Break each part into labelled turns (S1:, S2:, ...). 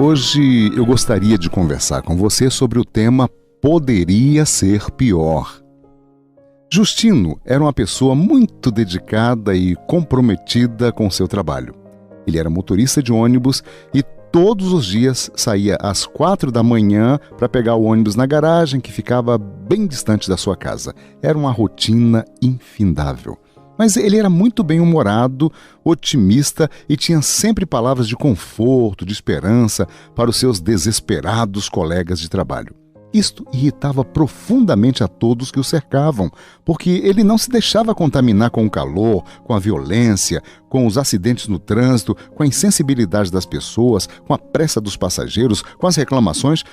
S1: Hoje eu gostaria de conversar com você sobre o tema Poderia Ser Pior. Justino era uma pessoa muito dedicada e comprometida com o seu trabalho. Ele era motorista de ônibus e todos os dias saía às 4 da manhã para pegar o ônibus na garagem que ficava bem distante da sua casa. Era uma rotina infindável. Mas ele era muito bem-humorado, otimista e tinha sempre palavras de conforto, de esperança para os seus desesperados colegas de trabalho. Isto irritava profundamente a todos que o cercavam, porque ele não se deixava contaminar com o calor, com a violência, com os acidentes no trânsito, com a insensibilidade das pessoas, com a pressa dos passageiros, com as reclamações,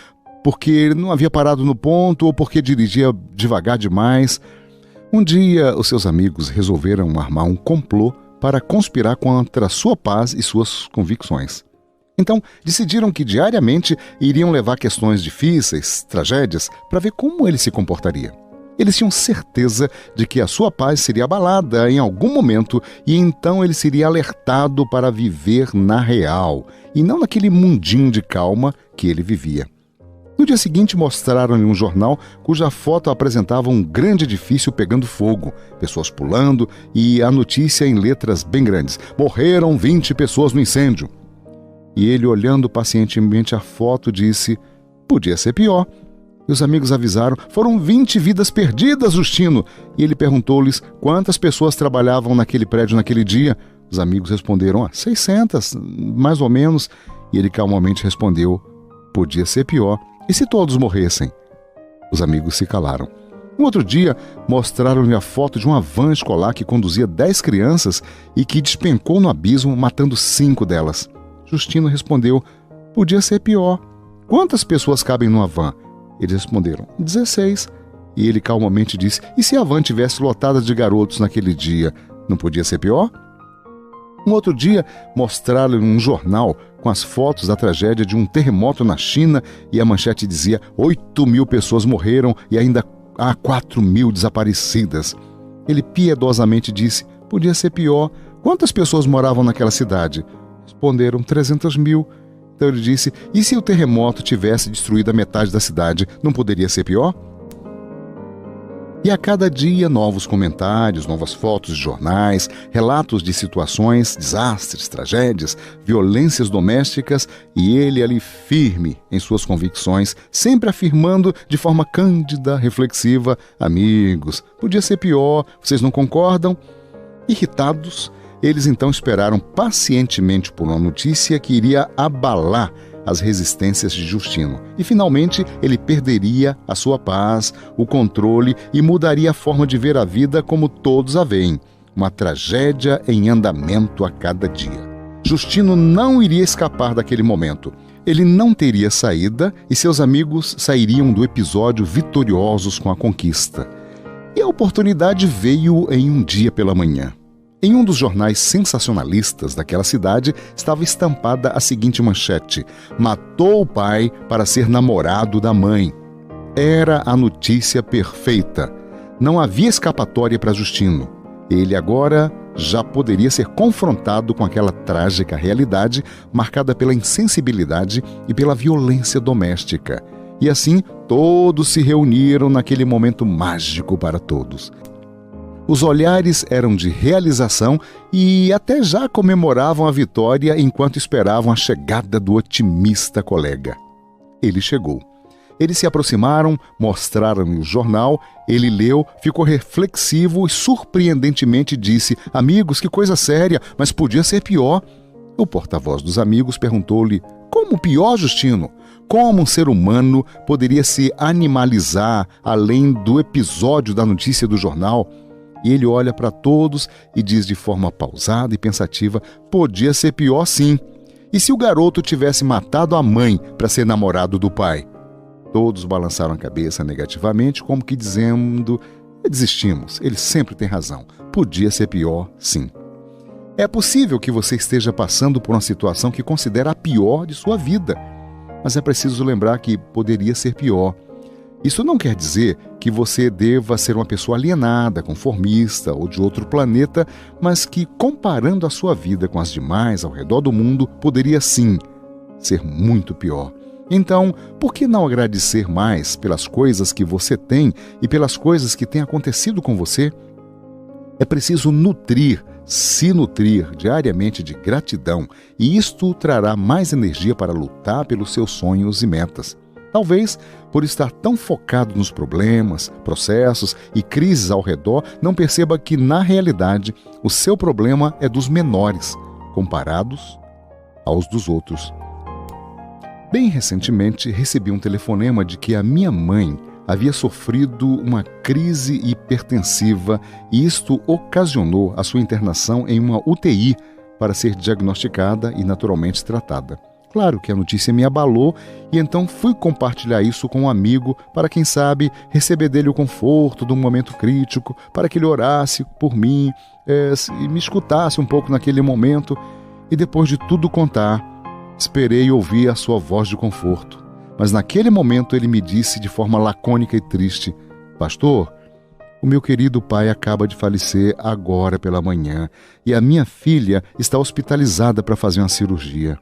S1: porque ele não havia parado no ponto ou porque dirigia devagar demais. Um dia, os seus amigos resolveram armar um complô para conspirar contra sua paz e suas convicções. Então, decidiram que diariamente iriam levar questões difíceis, tragédias, para ver como ele se comportaria. Eles tinham certeza de que a sua paz seria abalada em algum momento e então ele seria alertado para viver na real e não naquele mundinho de calma que ele vivia. No dia seguinte, mostraram-lhe um jornal cuja foto apresentava um grande edifício pegando fogo, pessoas pulando e a notícia em letras bem grandes: morreram 20 pessoas no incêndio. E ele, olhando pacientemente a foto, disse: podia ser pior. E os amigos avisaram: foram 20 vidas perdidas, Justino. E ele perguntou-lhes quantas pessoas trabalhavam naquele prédio naquele dia. Os amigos responderam: 600, mais ou menos. E ele calmamente respondeu: podia ser pior. E se todos morressem? Os amigos se calaram. Um outro dia, mostraram-lhe a foto de uma van escolar que conduzia 10 crianças e que despencou no abismo, matando 5 delas. Justino respondeu: podia ser pior. Quantas pessoas cabem numa van? Eles responderam: 16. E ele calmamente disse: e se a van tivesse lotada de garotos naquele dia, não podia ser pior? Um outro dia, mostraram-lhe um jornal com as fotos da tragédia de um terremoto na China e a manchete dizia: 8.000 pessoas morreram e ainda há 4.000 desaparecidas. Ele piedosamente disse: podia ser pior. Quantas pessoas moravam naquela cidade? Responderam: 300.000. Então ele disse: e se o terremoto tivesse destruído a metade da cidade, não poderia ser pior? E a cada dia, novos comentários, novas fotos de jornais, relatos de situações, desastres, tragédias, violências domésticas, e ele ali firme em suas convicções, sempre afirmando de forma cândida, reflexiva: amigos, podia ser pior, vocês não concordam? Irritados, eles então esperaram pacientemente por uma notícia que iria abalar as resistências de Justino. E finalmente ele perderia a sua paz, o controle e mudaria a forma de ver a vida como todos a veem. Uma tragédia em andamento a cada dia. Justino não iria escapar daquele momento. Ele não teria saída e seus amigos sairiam do episódio vitoriosos com a conquista. E a oportunidade veio em um dia pela manhã. Em um dos jornais sensacionalistas daquela cidade estava estampada a seguinte manchete: matou o pai para ser namorado da mãe. Era a notícia perfeita. Não havia escapatória para Justino. Ele agora já poderia ser confrontado com aquela trágica realidade marcada pela insensibilidade e pela violência doméstica. E assim, todos se reuniram naquele momento mágico para todos. Os olhares eram de realização e até já comemoravam a vitória enquanto esperavam a chegada do otimista colega. Ele chegou. Eles se aproximaram, mostraram-lhe o jornal, ele leu, ficou reflexivo e surpreendentemente disse: amigos, que coisa séria, mas podia ser pior. O porta-voz dos amigos perguntou-lhe: como pior, Justino? Como um ser humano poderia se animalizar além do episódio da notícia do jornal? E ele olha para todos e diz de forma pausada e pensativa: podia ser pior sim. E se o garoto tivesse matado a mãe para ser namorado do pai? Todos balançaram a cabeça negativamente, como que dizendo: desistimos, ele sempre tem razão. Podia ser pior sim. É possível que você esteja passando por uma situação que considera a pior de sua vida, mas é preciso lembrar que poderia ser pior. Isso não quer dizer que você deva ser uma pessoa alienada, conformista ou de outro planeta, mas que, comparando a sua vida com as demais ao redor do mundo, poderia sim ser muito pior. Então, por que não agradecer mais pelas coisas que você tem e pelas coisas que têm acontecido com você? É preciso se nutrir diariamente de gratidão, e isto trará mais energia para lutar pelos seus sonhos e metas. Talvez, por estar tão focado nos problemas, processos e crises ao redor, não perceba que, na realidade, o seu problema é dos menores, comparados aos dos outros. Bem recentemente, recebi um telefonema de que a minha mãe havia sofrido uma crise hipertensiva e isto ocasionou a sua internação em uma UTI para ser diagnosticada e naturalmente tratada. Claro que a notícia me abalou e então fui compartilhar isso com um amigo para, quem sabe, receber dele o conforto de um momento crítico, para que ele orasse por mim e me escutasse um pouco naquele momento. E depois de tudo contar, esperei ouvir a sua voz de conforto. Mas naquele momento ele me disse de forma lacônica e triste: Pastor, o meu querido pai acaba de falecer agora pela manhã e a minha filha está hospitalizada para fazer uma cirurgia.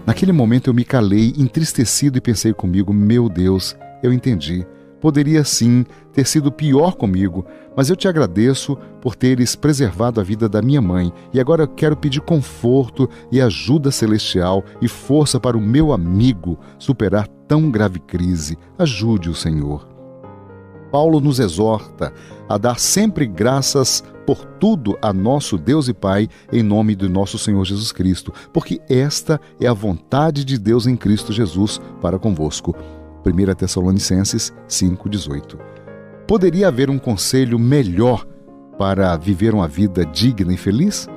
S1: Naquele momento eu me calei, entristecido, e pensei comigo: meu Deus, eu entendi. Poderia sim ter sido pior comigo, mas eu te agradeço por teres preservado a vida da minha mãe e agora eu quero pedir conforto e ajuda celestial e força para o meu amigo superar tão grave crise. Ajude-o, Senhor. Paulo nos exorta a dar sempre graças por tudo a nosso Deus e Pai, em nome do nosso Senhor Jesus Cristo, porque esta é a vontade de Deus em Cristo Jesus para convosco. 1 Tessalonicenses 5,18. Poderia haver um conselho melhor para viver uma vida digna e feliz?